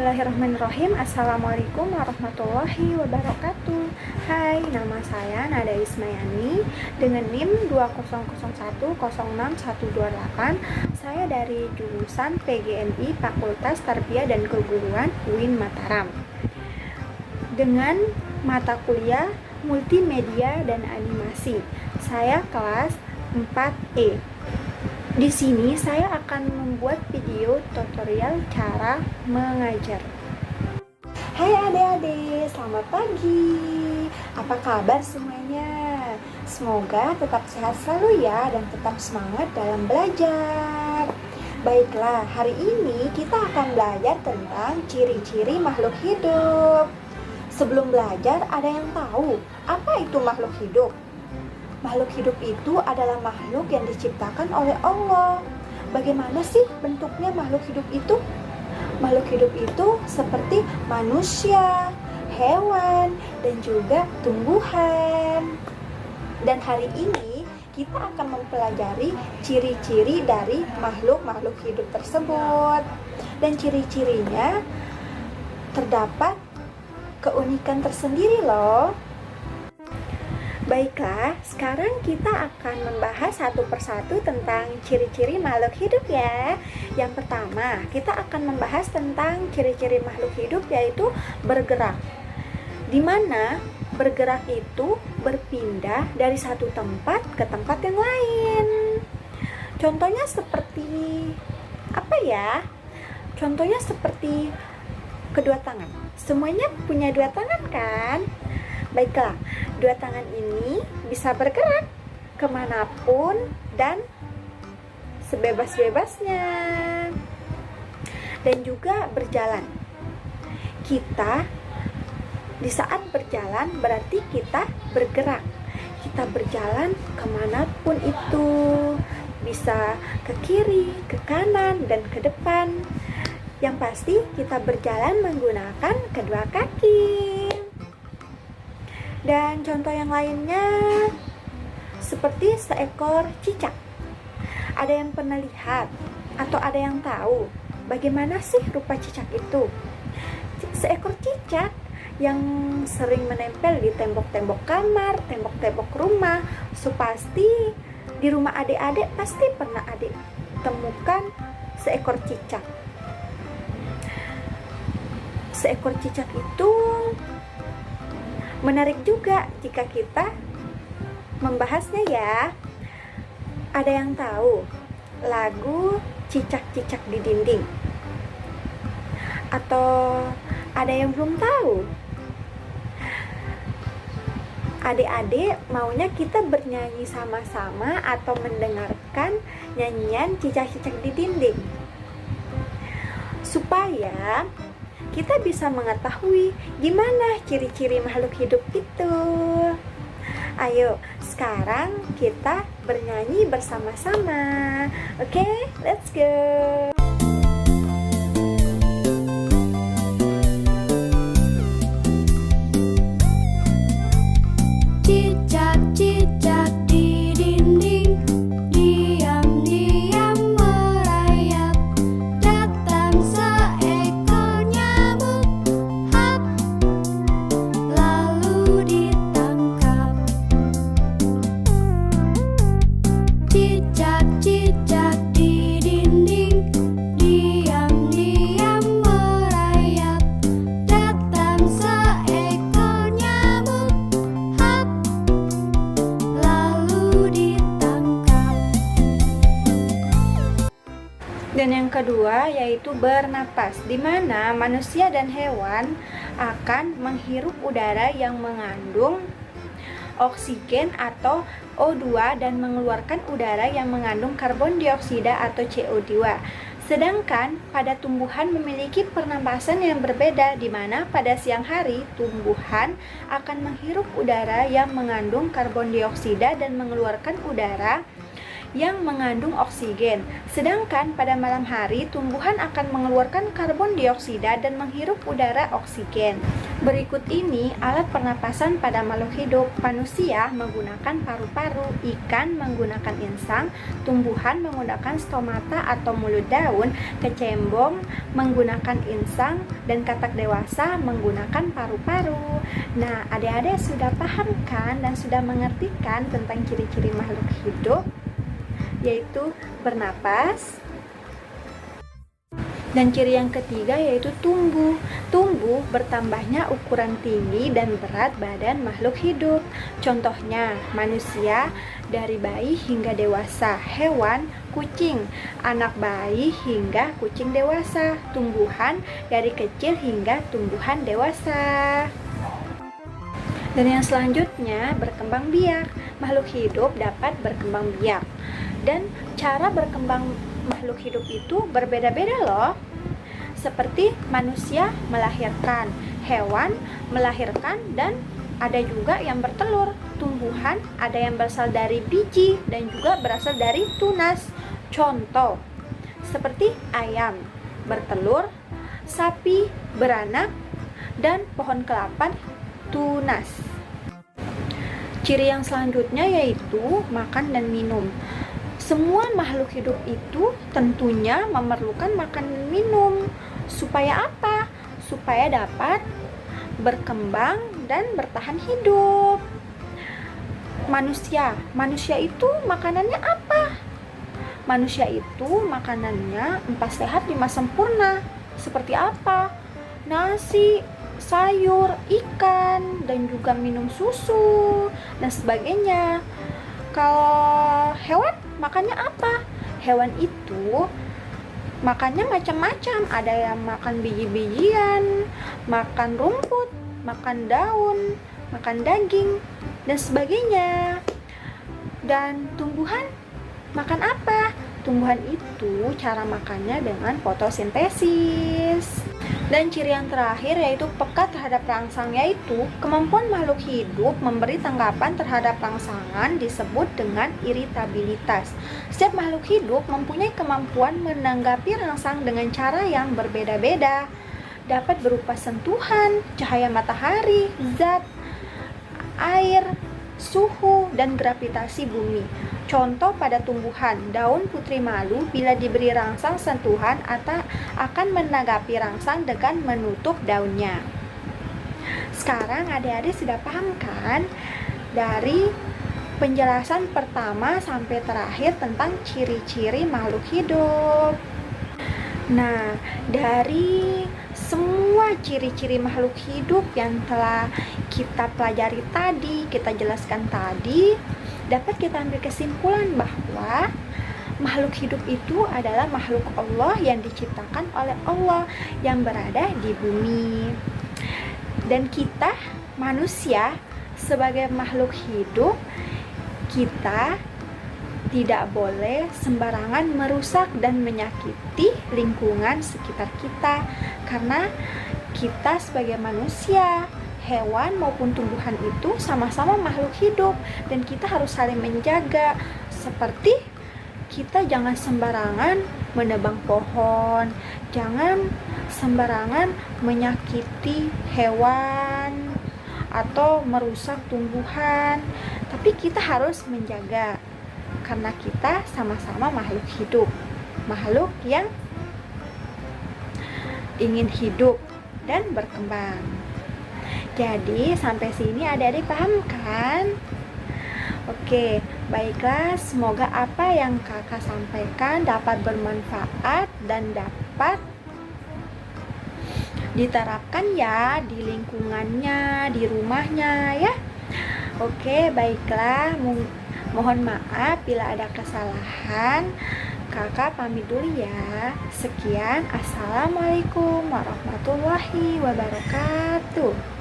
Bismillahirrahmanirrahim. Assalamualaikum warahmatullahi wabarakatuh. Hai, nama saya Nada Ismayani dengan NIM 2001061128. Saya dari jurusan PGMI Fakultas Tarbiyah dan Keguruan UIN Mataram dengan mata kuliah Multimedia dan Animasi. Saya kelas 4E. Di sini saya akan membuat video tutorial cara mengajar. Hai adik-adik, selamat pagi. Apa kabar semuanya? Semoga tetap sehat selalu ya dan tetap semangat dalam belajar. Baiklah, hari ini kita akan belajar tentang ciri-ciri makhluk hidup. Sebelum belajar, ada yang tahu apa itu makhluk hidup? Makhluk hidup itu adalah makhluk yang diciptakan oleh Allah. Bagaimana sih bentuknya makhluk hidup itu? Makhluk hidup itu seperti manusia, hewan, dan juga tumbuhan. Dan hari ini kita akan mempelajari ciri-ciri dari makhluk-makhluk hidup tersebut. Dan ciri-cirinya terdapat keunikan tersendiri loh. Baiklah, sekarang kita akan membahas satu persatu tentang ciri-ciri makhluk hidup ya. Yang pertama, kita akan membahas tentang ciri-ciri makhluk hidup yaitu bergerak. Di mana bergerak itu berpindah dari satu tempat ke tempat yang lain. Contohnya seperti apa ya? Contohnya seperti kedua tangan. Semuanya punya dua tangan kan? Baiklah, dua tangan ini bisa bergerak kemanapun dan sebebas-bebasnya. Dan juga berjalan. Kita di saat berjalan berarti kita bergerak. Kita berjalan kemanapun itu. Bisa ke kiri, ke kanan, dan ke depan. Yang pasti kita berjalan menggunakan kedua kaki. Dan contoh yang lainnya seperti seekor cicak. Ada yang pernah lihat atau ada yang tahu bagaimana sih rupa cicak itu? Seekor cicak yang sering menempel di tembok-tembok kamar, tembok-tembok rumah. So pasti di rumah adik-adik pasti pernah adik temukan seekor cicak. Seekor cicak itu menarik juga jika kita membahasnya ya. Ada yang tahu lagu Cicak-Cicak di Dinding? Atau ada yang belum tahu? Adik-adik maunya kita bernyanyi sama-sama atau mendengarkan nyanyian Cicak-Cicak di Dinding? Supaya kita bisa mengetahui gimana ciri-ciri makhluk hidup itu. Ayo, sekarang kita bernyanyi bersama-sama. Oke, let's go. Cicak-cicak di dinding, diam-diam merayap. Datang seekor nyamuk, hap, lalu ditangkap. Cicak-cicak di dinding, diam-diam merayap. Datang seekor nyamuk, hap, lalu ditangkap. Dan yang kedua yaitu bernapas, di mana manusia dan hewan akan menghirup udara yang mengandung oksigen atau O2 dan mengeluarkan udara yang mengandung karbon dioksida atau CO2. Sedangkan pada tumbuhan memiliki pernapasan yang berbeda, di mana pada siang hari tumbuhan akan menghirup udara yang mengandung karbon dioksida dan mengeluarkan udara yang mengandung oksigen. Sedangkan pada malam hari, tumbuhan akan mengeluarkan karbon dioksida dan menghirup udara oksigen. Berikut ini alat pernapasan pada makhluk hidup. Manusia menggunakan paru-paru, ikan menggunakan insang, tumbuhan menggunakan stomata atau mulut daun, kecembong menggunakan insang, dan katak dewasa menggunakan paru-paru. Nah, adik-adik sudah paham kan dan sudah mengerti kan tentang ciri-ciri makhluk hidup, yaitu bernapas. Dan ciri yang ketiga yaitu tumbuh. Tumbuh bertambahnya ukuran tinggi dan berat badan makhluk hidup. Contohnya, manusia dari bayi hingga dewasa, hewan, kucing, anak bayi hingga kucing dewasa, tumbuhan dari kecil hingga tumbuhan dewasa. Dan yang selanjutnya, berkembang biak. Makhluk hidup dapat berkembang biak. Dan cara berkembang makhluk hidup itu berbeda-beda loh. Seperti manusia melahirkan, hewan melahirkan, dan ada juga yang bertelur. Tumbuhan ada yang berasal dari biji dan juga berasal dari tunas. Contoh, seperti ayam bertelur, sapi beranak, dan pohon kelapa tunas. Ciri yang selanjutnya yaitu makan dan minum. Semua makhluk hidup itu tentunya memerlukan makan dan minum. Supaya apa? Supaya dapat berkembang dan bertahan hidup. Manusia itu makanannya apa? Manusia itu makanannya 4 sehat 5 sempurna. Seperti apa? Nasi, sayur, ikan, dan juga minum susu, dan sebagainya. Kalau hewan makannya apa? Hewan itu makannya macam-macam. Ada yang makan biji-bijian, makan rumput, makan daun, makan daging, dan sebagainya. Dan tumbuhan makan apa? Tumbuhan itu cara makannya dengan fotosintesis. Dan ciri yang terakhir yaitu peka terhadap rangsang, yaitu kemampuan makhluk hidup memberi tanggapan terhadap rangsangan disebut dengan iritabilitas. Setiap makhluk hidup mempunyai kemampuan menanggapi rangsang dengan cara yang berbeda-beda. Dapat berupa sentuhan, cahaya matahari, zat, air, suhu, dan gravitasi bumi. Contoh pada tumbuhan, daun putri malu bila diberi rangsang sentuhan akan menanggapi rangsang dengan menutup daunnya. Sekarang adik-adik sudah paham kan dari penjelasan pertama sampai terakhir tentang ciri-ciri makhluk hidup. Nah, dari semua ciri-ciri makhluk hidup yang telah kita pelajari tadi, kita jelaskan tadi, dapat kita ambil kesimpulan bahwa makhluk hidup itu adalah makhluk Allah yang diciptakan oleh Allah yang berada di bumi. Dan kita manusia sebagai makhluk hidup, kita tidak boleh sembarangan merusak dan menyakiti lingkungan sekitar kita, karena kita sebagai manusia, hewan maupun tumbuhan itu sama-sama makhluk hidup dan kita harus saling menjaga. Seperti kita jangan sembarangan menebang pohon, jangan sembarangan menyakiti hewan atau merusak tumbuhan, tapi kita harus menjaga karena kita sama-sama makhluk hidup, makhluk yang ingin hidup dan berkembang. Jadi sampai sini adik-adik paham kan? Oke, baiklah, semoga apa yang kakak sampaikan dapat bermanfaat dan dapat diterapkan ya di lingkungannya, di rumahnya ya. Oke, baiklah, mohon maaf bila ada kesalahan. Kakak pamit dulu ya. Sekian, assalamualaikum warahmatullahi wabarakatuh.